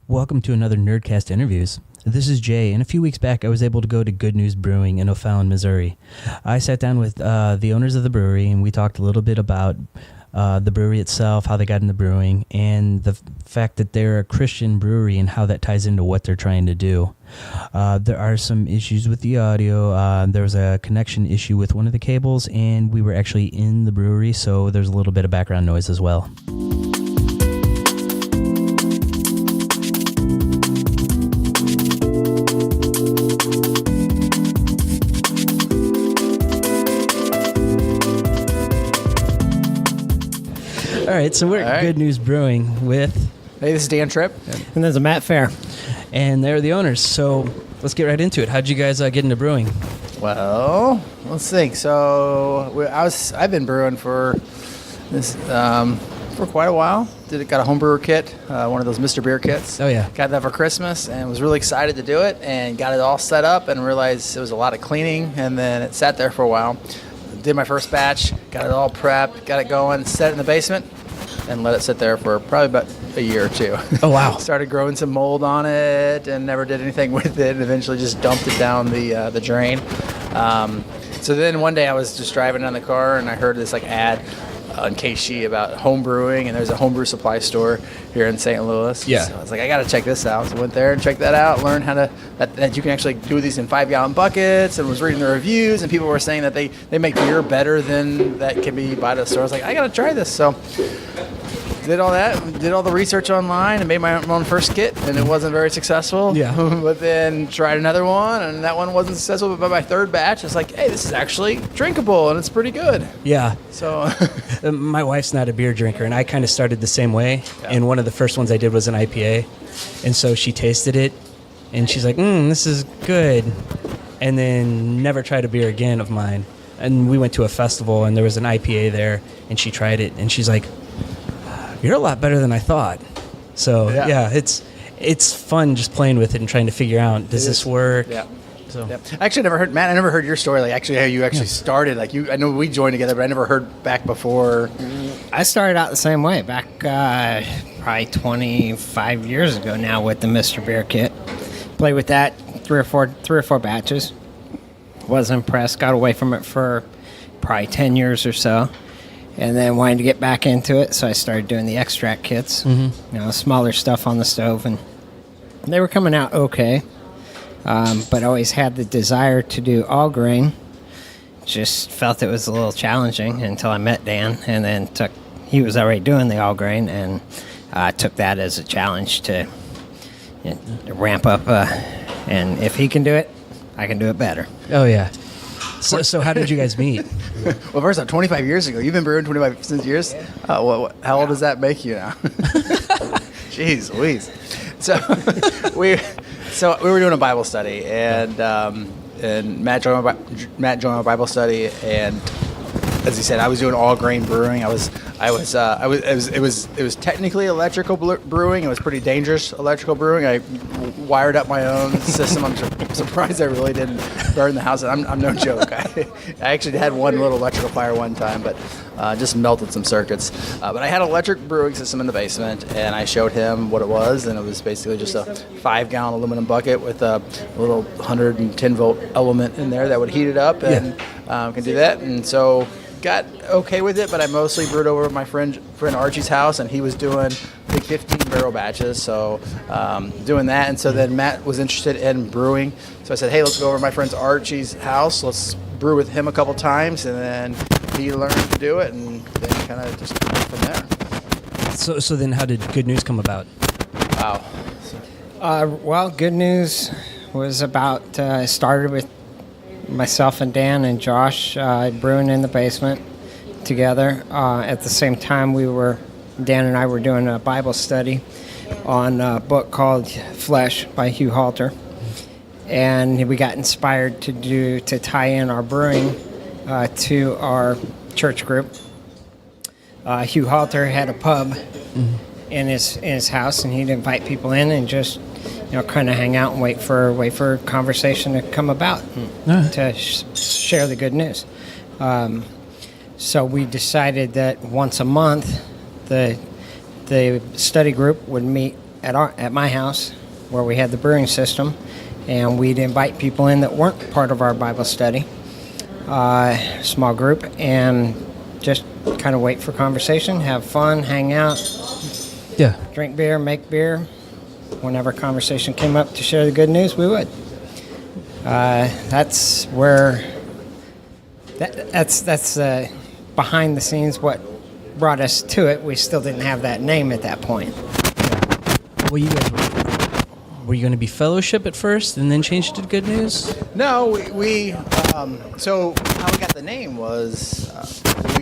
Welcome to another Nyrdcast Interviews. This is Jay, and a few weeks back I was able to go to Good News Brewing in O'Fallon, Missouri. I sat down with the owners of the brewery, and we talked a little bit about the brewery itself, how they got into brewing, and the fact that they're a Christian brewery and how that ties into what they're trying to do. There are some issues with the audio. There was a connection issue with one of the cables, and we were actually in the brewery, so there's a little bit of background noise as well. All right, so we're at Good News Brewing with... Hey, this is Dan Tripp. And there's a Matt Fair. And they're the owners, so let's get right into it. How'd you guys get into brewing? Well, let's think. So I've been brewing for this for quite a while. Got a home brewer kit, one of those Mr. Beer kits. Oh, yeah. Got that for Christmas and was really excited to do it and got it all set up and realized it was a lot of cleaning, and then it sat there for a while. Did my first batch, got it all prepped, got it going, set it in the basement, and let it sit there for probably about a year or two. Oh, wow. Started growing some mold on it and never did anything with it, and eventually just dumped it down the drain. So then one day I was just driving in the car and I heard this ad on KC about home brewing, and there's a homebrew supply store here in St. Louis. Yeah. So I was like, I got to check this out. So I went there and checked that out, learned how to, that you can actually do these in 5-gallon buckets, and was reading the reviews, and people were saying that they make beer better than that can be bought at the store. I was like, I got to try this. So did all that, did all the research online, and made my own first kit, and it wasn't very successful. Yeah. But then tried another one, and that one wasn't successful. But by my third batch, it's like, hey, this is actually drinkable, and it's pretty good. Yeah. So my wife's not a beer drinker, and I kind of started the same way. Yeah. And one of the first ones I did was an IPA. And so she tasted it, and she's like, this is good. And then never tried a beer again of mine. And we went to a festival, and there was an IPA there, and she tried it, and she's like, you're a lot better than I thought. So, yeah it's fun just playing with it and trying to figure out, does this work? Yeah. So. Yeah. Actually, I never heard your story. Like, actually, how you actually started. Like, I know we joined together, but I never heard back before. I started out the same way back probably 25 years ago now with the Mr. Beer kit. Played with that three or four batches. Was impressed. Got away from it for probably 10 years or so, and then wanted to get back into it. So I started doing the extract kits. Mm-hmm. Smaller stuff on the stove, and they were coming out okay. But always had the desire to do all grain. Just felt it was a little challenging until I met Dan, and then he was already doing the all grain, and took that as a challenge to ramp up. And if he can do it, I can do it better. Oh, yeah. So how did you guys meet? Well, first off, 25 years ago. You've been brewing 25 years? Yeah. How old does that make you now? Jeez Louise. So we were doing a Bible study, and Matt joined my Bible study, and as he said, I was doing all grain brewing. It was technically electrical brewing. It was pretty dangerous electrical brewing. I wired up my own system. I'm surprised I really didn't burn the house. I'm no joke. I actually had one little electrical fire one time, but just melted some circuits. But I had an electric brewing system in the basement, and I showed him what it was, and it was basically just a 5-gallon aluminum bucket with a little 110-volt element in there that would heat it up and can do that. And so got okay with it, but I mostly brewed over at my friend Archie's house, and he was doing big 15-barrel batches, so doing that. And so then Matt was interested in brewing, so I said, hey, let's go over to my friend Archie's house, let's brew with him a couple times, and then he learned to do it, and then kind of just went from there. So then how did Good News come about? Wow. Well, Good News was about, started with myself and Dan and Josh brewing in the basement together. At the same time, Dan and I were doing a Bible study on a book called Flesh by Hugh Halter, and we got inspired to tie in our brewing to our church group. Hugh Halter had a pub in his house, and he'd invite people in and just kind of hang out and wait for conversation to come about to share the good news. So we decided that once a month, the study group would meet at my house where we had the brewing system, and we'd invite people in that weren't part of our Bible study, small group, and just kind of wait for conversation, have fun, hang out, Yeah. drink beer, make beer. Whenever conversation came up to share the good news, we would. That's where that's behind the scenes what brought us to it. We still didn't have that name at that point. Well, you guys were you going to be fellowship at first and then change it to Good News? No, we so how we got the name was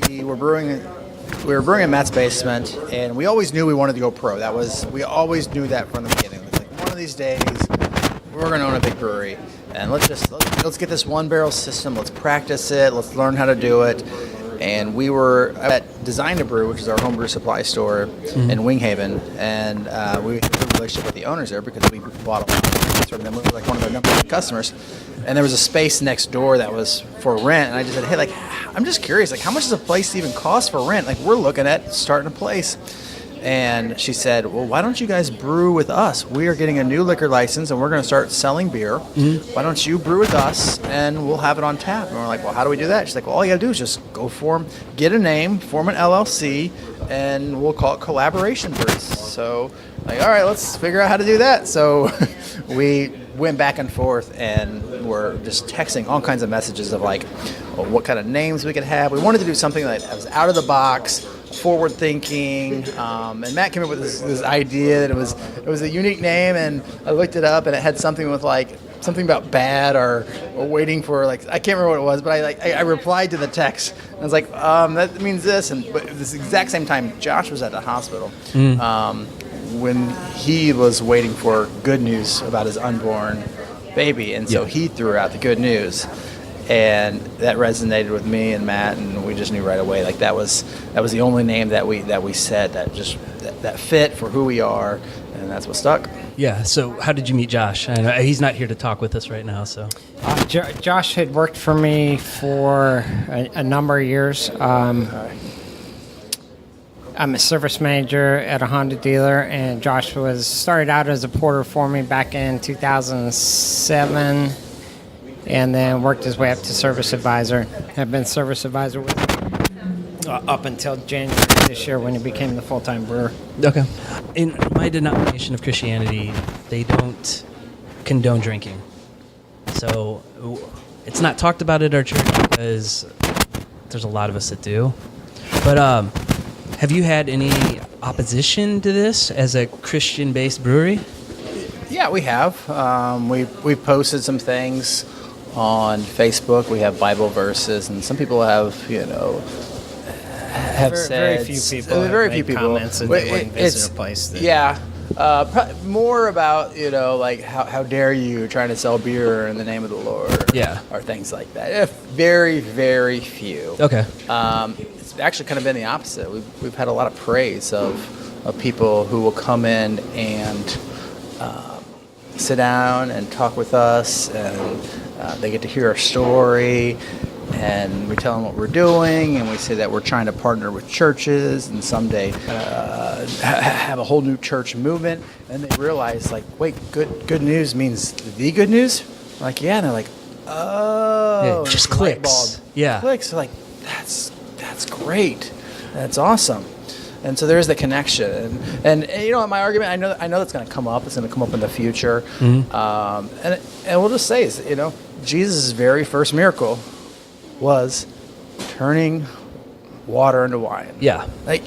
we were brewing in Matt's basement, and we always knew we wanted to go pro. We always knew that from the beginning. It was like, one of these days we're going to own a big brewery, and let's get this one barrel system. Let's practice it. Let's learn how to do it. And we were at Design to Brew, which is our homebrew supply store in Winghaven, and we had a good relationship with the owners there because we bought a lot of them. We were like one of their number one customers. And there was a space next door that was for rent, and I just said, hey, like, I'm just curious, like, how much does a place even cost for rent? Like, we're looking at starting a place. And she said, well, why don't you guys brew with us? We are getting a new liquor license, and we're going to start selling beer. Why don't you brew with us, and we'll have it on tap? And we're like, well, how do we do that? She's like, well, all you got to do is just get a name, form an LLC, and we'll call it Collaboration Brews. So, like, all right, let's figure out how to do that. So we went back and forth, and were just texting all kinds of messages of, like, well, what kind of names we could have. We wanted to do something that was out of the box, forward thinking, and Matt came up with this idea that it was a unique name, and I looked it up, and it had something with like something about bad or waiting for, like, I can't remember what it was, but I replied to the text, and I was like, that means this, but at this exact same time Josh was at the hospital when he was waiting for good news about his unborn baby, and so he threw out the good news. And that resonated with me and Matt, and we just knew right away, like, that was the only name that we said that fit for who we are, and that's what stuck. Yeah. So how did you meet Josh? I know he's not here to talk with us right now. So Josh had worked for me for a number of years. I'm a service manager at a Honda dealer, and Josh started out as a porter for me back in 2007. And then worked his way up to service advisor. Have been service advisor with him up until January this year when he became the full-time brewer. Okay. In my denomination of Christianity, they don't condone drinking. So it's not talked about at our church because there's a lot of us that do. But have you had any opposition to this as a Christian-based brewery? Yeah, we have. We posted some things on Facebook. We have Bible verses, and some people have said very few people comments that they wouldn't visit a place. More about like how dare you trying to sell beer in the name of the Lord, or things like that. Very, very few. Okay. It's actually kind of been the opposite. We've had a lot of praise of people who will come in and sit down and talk with us, and they get to hear our story, and we tell them what we're doing, and we say that we're trying to partner with churches and someday have a whole new church movement. And they realize, like, wait, good news means the good news? We're like, yeah. And they're like, oh. Yeah, it just clicks. Yeah. Clicks. They're like, that's great. That's awesome. And so there's the connection, and my argument, I know that's going to come up. It's going to come up in the future, and we'll just say, Jesus' very first miracle was turning water into wine. Yeah, like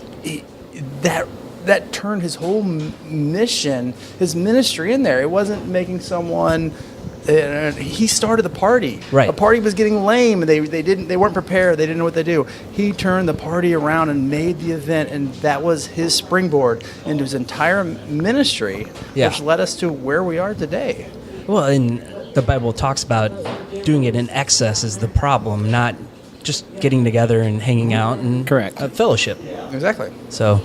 that turned his whole mission, his ministry in there. It wasn't making someone. He started the party. Right. The party was getting lame. They weren't prepared. They didn't know what to do. He turned the party around and made the event, and that was his springboard into his entire ministry, which led us to where we are today. Well, and the Bible talks about doing it in excess is the problem, not just getting together and hanging out and fellowship. Exactly. So,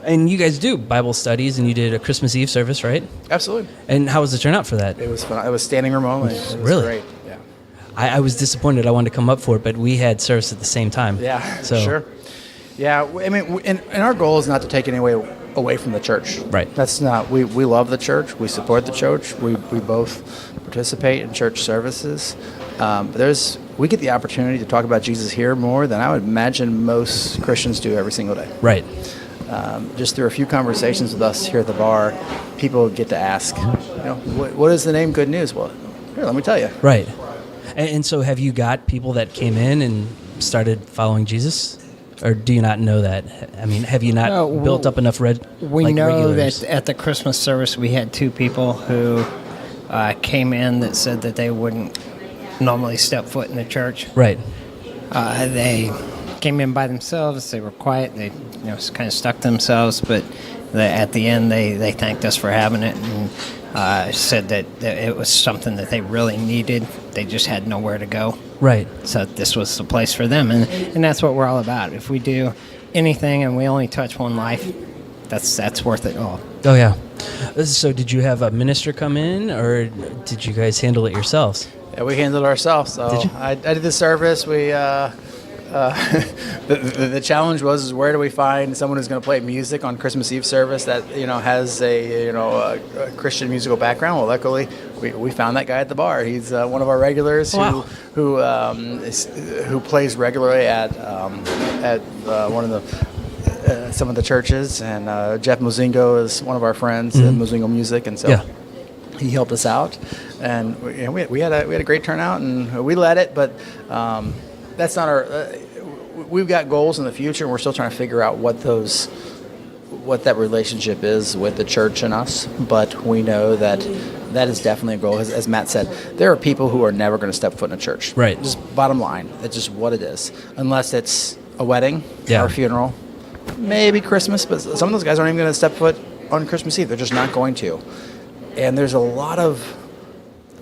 and you guys do Bible studies, and you did a Christmas Eve service, right? Absolutely. And how was the turnout for that? It was fun. I was standing room only. It was really great. Yeah. I was disappointed. I wanted to come up for it, but we had service at the same time. Yeah. So sure. Yeah. I mean, and our goal is not to take away away from the church. Right. That's not, we love the church. We support the church. We both participate in church services. But we get the opportunity to talk about Jesus here more than I would imagine most Christians do every single day. Right. Just through a few conversations with us here at the bar, people get to ask, what is the name Good News? Well, here, let me tell you. Right. And so have you got people that came in and started following Jesus? Or do you not know that? I mean, have you not built up enough We know regulars? that at the Christmas service we had 2 people who came in that said that they wouldn't normally step foot in the church. Right. They came in by themselves. They were quiet. They kind of stuck to themselves. But at the end, they thanked us for having it and said that it was something that they really needed. They just had nowhere to go. Right. So this was the place for them. And that's what we're all about. If we do anything and we only touch one life, that's worth it all. Oh, yeah. So did you have a minister come in, or did you guys handle it yourselves? Yeah, we handled it ourselves. So Did you? I did the service. We the challenge was where do we find someone who's going to play music on Christmas Eve service that has a Christian musical background. Well, luckily we found that guy at the bar. He's one of our regulars who plays regularly at one of the some of the churches, and Jeff Mozingo is one of our friends at Mozingo Music, and so. Yeah. He helped us out, and we had a great turnout, and we led it. But that's not our. We've got goals in the future, and we're still trying to figure out what that relationship is with the church and us. But we know that is definitely a goal. As Matt said, there are people who are never going to step foot in a church. Right. Just bottom line, that's just what it is. Unless it's a wedding or a funeral, maybe Christmas. But some of those guys aren't even going to step foot on Christmas Eve. They're just not going to. And there's a lot of,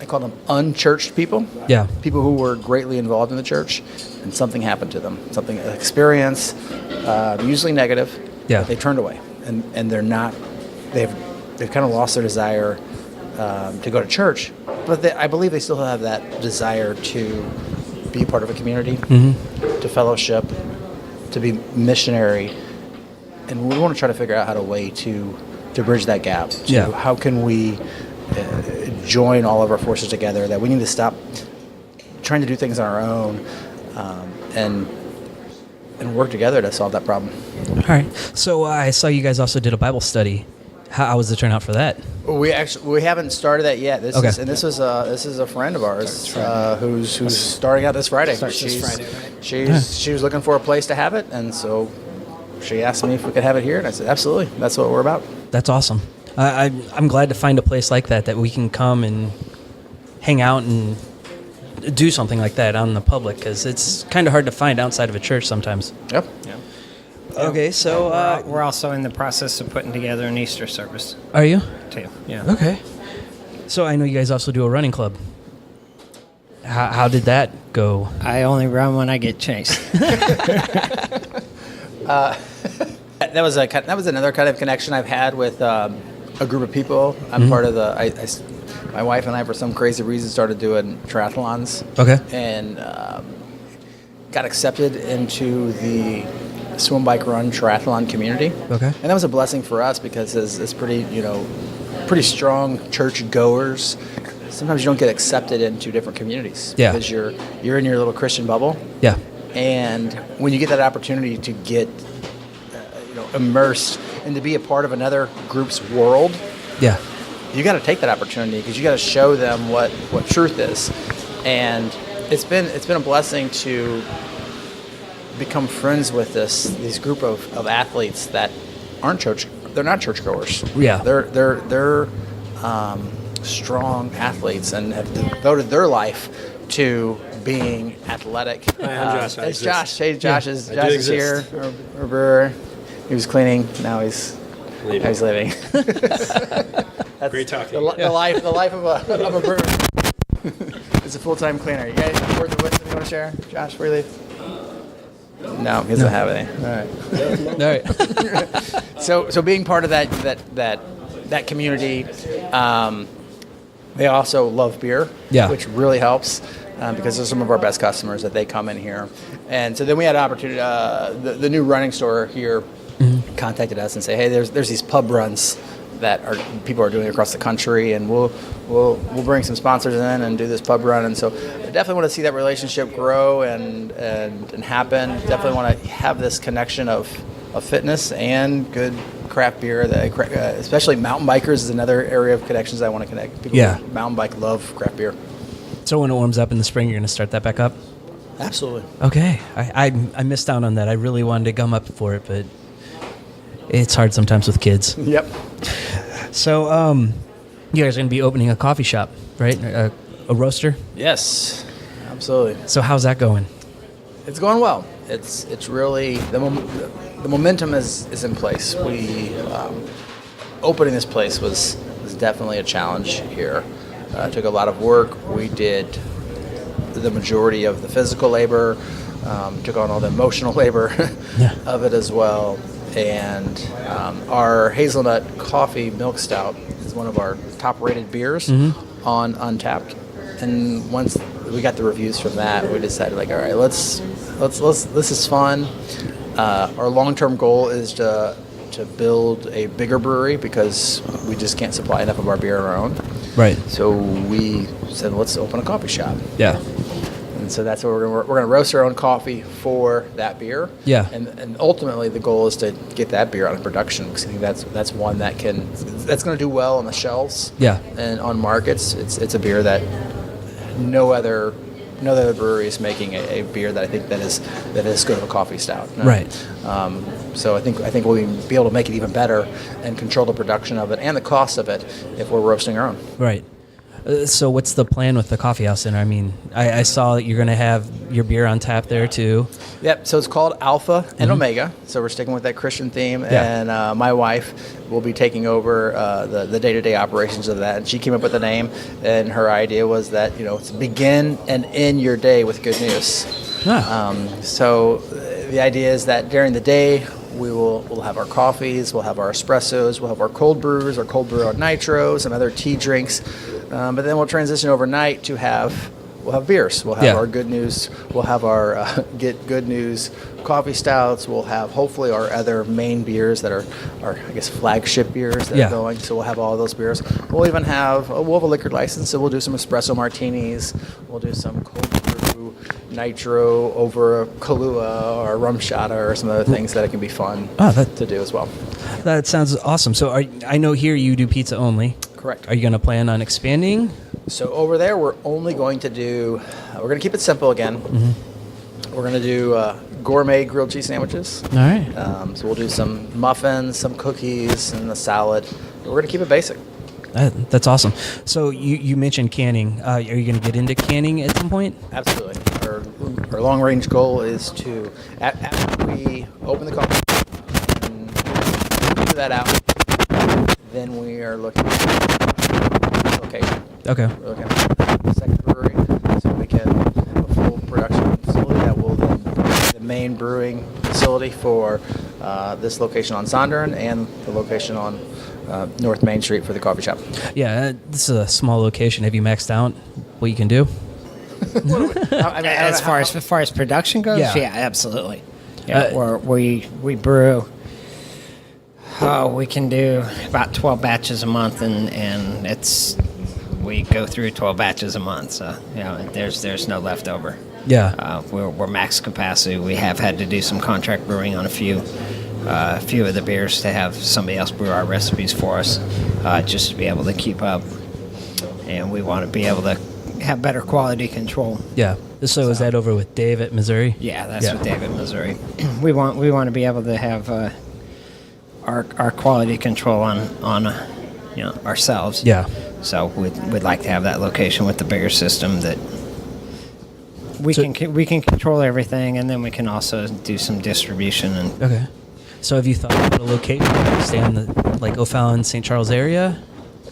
I call them unchurched people. Yeah. People who were greatly involved in the church, and something happened to them. Something, an experience, usually negative. Yeah. But they turned away, and they're not. They've kind of lost their desire to go to church, but I believe they still have that desire to be part of a community, to fellowship, to be missionary, and we want to try to figure out how to bridge that gap. How can we join all of our forces together? That we need to stop trying to do things on our own and work together to solve that problem. All right. So I saw you guys also did a Bible study. How was the turnout for that? We haven't started that yet. This is a friend of ours who's starting out this Friday. This Friday, right? She was looking for a place to have it, and so she asked me if we could have it here, and I said absolutely. That's what we're about. That's awesome. I'm glad to find a place like that we can come and hang out and do something like that out in the public, because it's kind of hard to find outside of a church sometimes. Yep. Yeah. Okay, so We're also in the process of putting together an Easter service are you? too. Yeah. Okay. So I know you guys also do a running club. How did that go? I only run when I get chased. That was another kind of connection I've had with a group of people. I'm part of my wife and I, for some crazy reason, started doing triathlons. Okay. And got accepted into the swim, bike, run triathlon community. Okay. And that was a blessing for us because it's pretty strong church goers. Sometimes you don't get accepted into different communities. Yeah. Because you're in your little Christian bubble. Yeah. And when you get that opportunity to get immersed and to be a part of another group's world, Yeah. you got to take that opportunity because you got to show them what truth is. And it's been a blessing to become friends with these group of athletes that aren't they're not churchgoers. Yeah. They're strong athletes and have devoted their life to being athletic. Hi, I'm Josh. It's Josh. Hey, Josh is I do Josh is exist. here. Our brewer. He was cleaning. Now he's leaving. That's Great talking. The life of a brewer. It's a full-time cleaner. You guys have words of wisdom you want to share, Josh, before you leave? No, he doesn't have any. All right. All right. So being part of that community, they also love beer, which really helps because they're some of our best customers that they come in here. And so then we had an opportunity. The new running store here contacted us and say, hey, there's these pub runs that people are doing across the country, and we'll bring some sponsors in and do this pub run. And so I definitely want to see that relationship grow and happen. Definitely want to have this connection of fitness and good craft beer. That especially mountain bikers is another area of connections I want to connect. People who mountain bike love craft beer. So when it warms up in the spring, you're going to start that back up? Absolutely. Okay. I missed out on that. I really wanted to gum up for it, but it's hard sometimes with kids. Yep. So you guys are going to be opening a coffee shop, right? A roaster? Yes, absolutely. So how's that going? It's going well. It's really the momentum is in place. We opening this place was definitely a challenge here. It took a lot of work. We did the majority of the physical labor, took on all the emotional labor of it as well. And our hazelnut coffee milk stout is one of our top-rated beers on Untapped. And once we got the reviews from that, we decided, like, all right, let's this is fun. Our long-term goal is to build a bigger brewery because we just can't supply enough of our beer on our own. Right. So we said, let's open a coffee shop. Yeah. And so that's what we're going to roast our own coffee for that beer. Yeah. And ultimately the goal is to get that beer out of production because I think that's one that's going to do well on the shelves. Yeah. And on markets. It's a beer that no other brewery is making a beer that I think that is good of a coffee stout. Right. So I think we'll be able to make it even better and control the production of it and the cost of it if we're roasting our own. Right. So what's the plan with the coffee house then? I mean, I saw that you're going to have your beer on tap there too. Yep. So it's called Alpha and Omega. So we're sticking with that Christian theme. Yeah. And my wife will be taking over the day-to-day operations of that. And she came up with the name. And her idea was that, it's begin and end your day with good news. So the idea is that during the day, we'll have our coffees, we'll have our espressos, we'll have our cold brews, our cold brew on nitro, some other tea drinks. But then we'll transition overnight to we'll have beers. We'll have our Good News. We'll have our Good News coffee stouts. We'll have hopefully our other main beers that are our, I guess, flagship beers that are going. So we'll have all those beers. We'll even have a liquor license. So we'll do some espresso martinis. We'll do some cold brew nitro over a Kahlua or a rum shata or some other things that it can be fun to do as well. That sounds awesome. So I know here you do pizza only. Correct. Are you going to plan on expanding? So over there, we're only going to we're going to keep it simple again. We're going to do gourmet grilled cheese sandwiches. All right. So we'll do some muffins, some cookies, and a salad. But we're going to keep it basic. That's awesome. So you mentioned canning. Are you going to get into canning at some point? Absolutely. Our long-range goal is to, after we open the coffee and figure that out, then we are looking at location. Okay. We're looking at a second brewery so we can have a full production facility that will then be the main brewing facility for this location on Sondern and the location on North Main Street for the coffee shop. Yeah, this is a small location. Have you maxed out what you can do? As far as production goes, yeah absolutely. Yeah, we brew. We can do about 12 batches a month, and we go through 12 batches a month. So there's no leftover. Yeah, we're max capacity. We have had to do some contract brewing on a few of the beers to have somebody else brew our recipes for us, just to be able to keep up. And we want to be able to have better quality control. Yeah. So is that over with Dave at Missouri? Yeah, that's with Dave at Missouri. We want to be able to have our quality control on ourselves. Yeah. So we'd like to have that location with the bigger system that we can control everything, and then we can also do some distribution. And okay. So have you thought about a location? Stay in the O'Fallon, St. Charles area?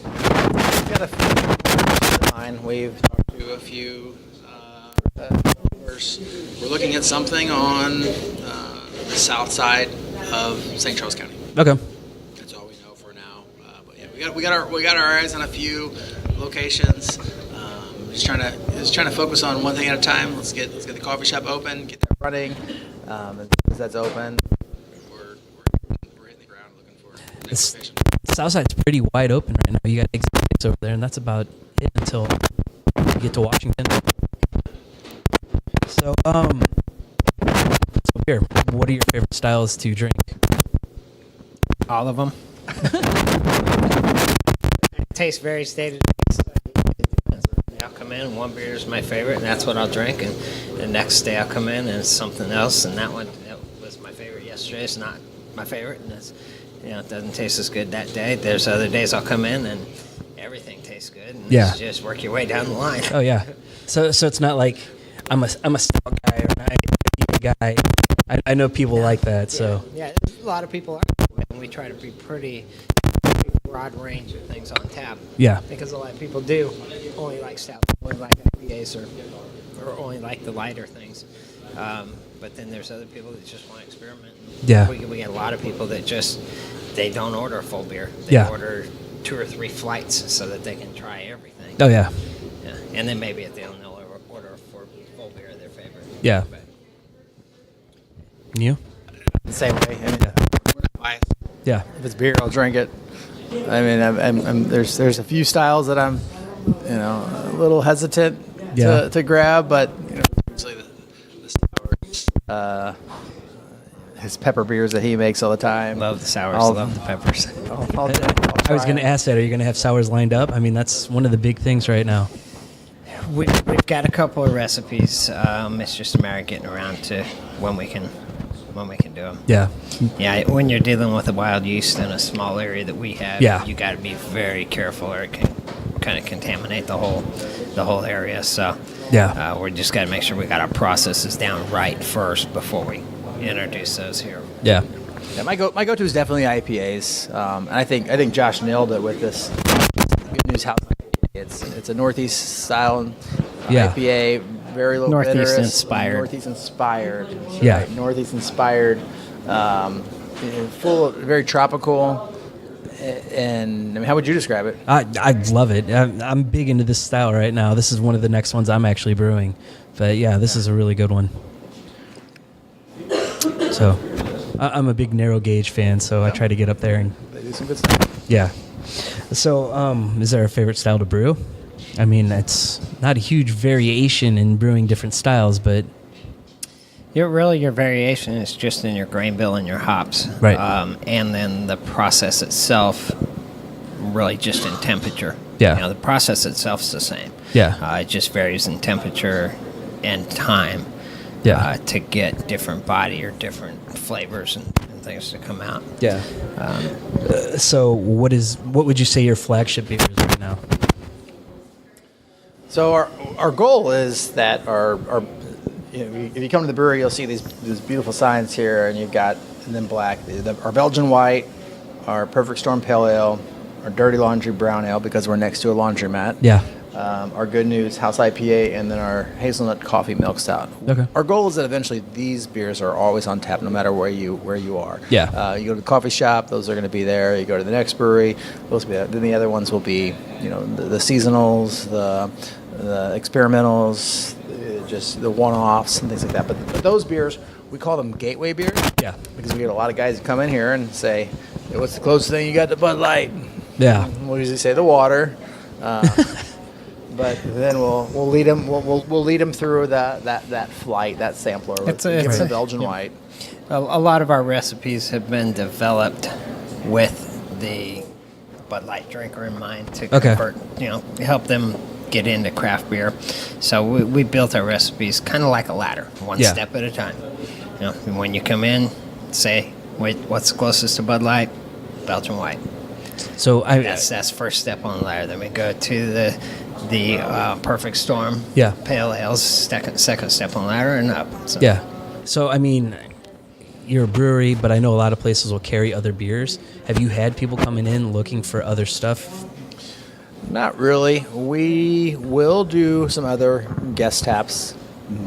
We've got a few in mind. We've talked to a few developers. We're looking at something on the south side of St. Charles County. Okay. That's all we know for now. But yeah, we got our eyes on a few locations. Just trying to focus on one thing at a time. Let's get the coffee shop open, get that running. As soon as that's open, we're hitting Southside's pretty wide open right now. You got exits over there, and that's about it until you get to Washington. So, here, what are your favorite styles to drink? All of them. It tastes very stated. I'll come in, and one beer is my favorite, and that's what I'll drink. And the next day I'll come in, and it's something else, and that was my favorite yesterday. It's not my favorite, and it doesn't taste as good that day. There's other days I'll come in, and everything tastes good. And Yeah. it's just work your way down the line. Oh yeah. So it's not like I'm a stout guy or an IPA guy. I know people like that. So Yeah, a lot of people are. And we try to be pretty broad range of things on tap. yeah, Because a lot of people do only like stout, only like IPAs, or only like the lighter things. But then there's other people that just want to experiment. Yeah. We get a lot of people that they don't order a full beer. They Yeah. order 2 or 3 flights so that they can try everything. oh yeah, Yeah. And then maybe at the end they'll order for full beer their favorite. Yeah. But you? The same way. I mean, Yeah. we're not biased. Yeah, If it's beer, I'll drink it. I mean, there's a few styles that I'm, a little hesitant Yeah. to grab, but usually the sours, his pepper beers that he makes all the time. love the sours, I'll- love the peppers. I'll I was try going to it. ask that. Are you going to have sours lined up? I mean, that's one of the big things right now. We've got a couple of recipes. It's just a matter of getting around to when we can do them. Yeah, Yeah, when you're dealing with a wild yeast in a small area that we have, Yeah. you got to be very careful, or it can kind of contaminate the whole area. So Yeah. we just got to make sure we got our processes down right first before we introduce those here. yeah, Yeah, my go-to is definitely IPAs, and I think Josh nailed it with this Good News House IPA. It's a Northeast style Yeah. IPA, very low Northeast bitterness, inspired. Northeast inspired. That's Yeah. right, Northeast inspired, full, very tropical. And I mean, how would you describe it? I love it. I'm big into this style right now. This is one of the next ones I'm actually brewing. But yeah, this is a really good one. So I'm a big narrow gauge fan, so I try to get up there and They do some good stuff. yeah. So is there a favorite style to brew? I mean, it's not a huge variation in brewing different styles, but Your variation is just in your grain bill and your hops, Right. And then the process itself, really just in temperature. Yeah. The process itself is the same. Yeah. It just varies in temperature and time. Yeah. To get different body or different flavors and things to come out. yeah. So what would you say your flagship beer is right now? So our goal is that our if you come to the brewery, you'll see these beautiful signs here, and you've got and then black, our Belgian white, our Perfect Storm Pale Ale, our Dirty Laundry Brown Ale because we're next to a laundromat. Yeah. Our Good News House IPA, and then our Hazelnut Coffee Milk Stout. Okay. Our goal is that eventually these beers are always on tap, no matter where you are. Yeah. You go to the coffee shop; those are going to be there. You go to the next brewery; those will be there. Then the other ones will be, the seasonals, the experimentals, just the one-offs and things like that. But those beers, we call them gateway beers. Yeah. Because we get a lot of guys that come in here and say, hey, "What's the closest thing you got to Bud Light?" Yeah. We'll usually say the water. But then we'll lead them. We'll lead them through that flight, that sampler. It's Give them a- the Belgian white. A lot of our recipes have been developed with the Bud Light drinker in mind to Okay. convert, help them get into craft beer. So we built our recipes kind of like a ladder, one Yeah. step at a time. And when you come in, say, wait, what's closest to Bud Light? Belgian white. So That's first step on the ladder. Then we go to the Perfect Storm. Yeah. Pale ales, second step on the ladder and up. So yeah. So I mean, you're a brewery, but I know a lot of places will carry other beers. Have you had people coming in looking for other stuff? Not really. We will do some other guest taps,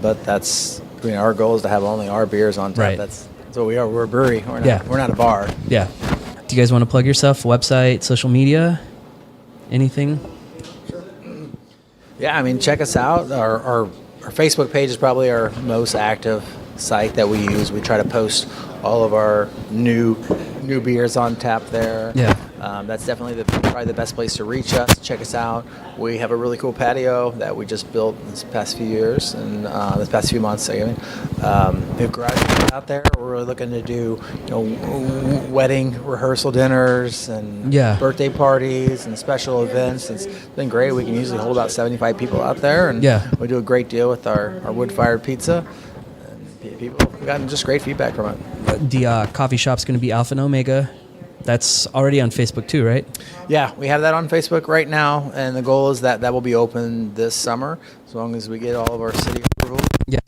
but that's our goal is to have only our beers on tap. Right. That's what we are. We're a brewery. We're Yeah. not a bar. Yeah. Do you guys want to plug yourself? Website, social media, anything? Yeah, I mean, check us out. Our Facebook page is probably our most active site that we use. We try to post all of our new new beers on tap there. Yeah. That's definitely probably the best place to reach us. Check us out. We have a really cool patio that we just built this past few years and this past few months. We have garage out there. We're really looking to do wedding rehearsal dinners and birthday parties and special events. It's been great. We can usually hold about 75 people out there, and we do a great deal with our wood-fired pizza. And people have gotten just great feedback from it. The coffee shop's going to be Alpha and Omega. That's already on Facebook too, right? Yeah, we have that on Facebook right now, and the goal is that will be open this summer, as long as we get all of our city approval. Yeah.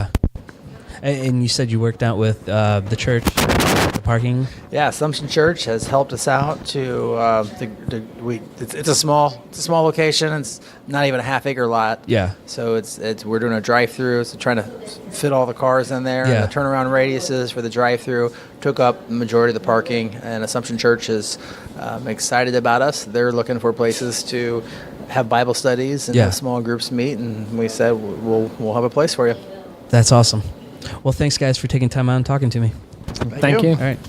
And you said you worked out with the church, the parking. Yeah, Assumption Church has helped us out to. It's a small location. It's not even a half-acre lot. Yeah. So we're doing a drive-through. So trying to fit all the cars in there. Yeah. And the turnaround radiuses for the drive-through took up the majority of the parking. And Assumption Church is excited about us. They're looking for places to have Bible studies and have small groups meet. And we said we'll have a place for you. That's awesome. Well, thanks, guys, for taking time out and talking to me. Thank you. All right.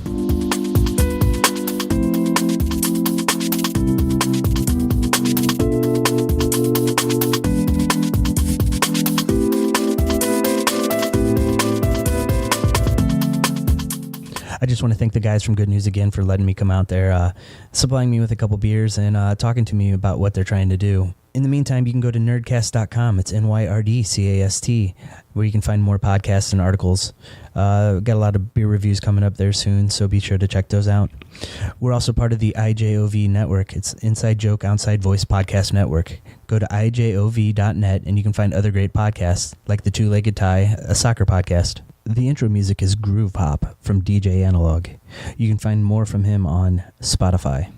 I just want to thank the guys from Good News again for letting me come out there, supplying me with a couple beers and talking to me about what they're trying to do. In the meantime, you can go to Nyrdcast.com. It's Nyrdcast, where you can find more podcasts and articles. Got a lot of beer reviews coming up there soon, so be sure to check those out. We're also part of the IJOV network. It's Inside Joke, Outside Voice Podcast Network. Go to IJOV.net, and you can find other great podcasts, like The Two-Legged Tie, a soccer podcast. The intro music is Groove Hop from DJ Analog. You can find more from him on Spotify.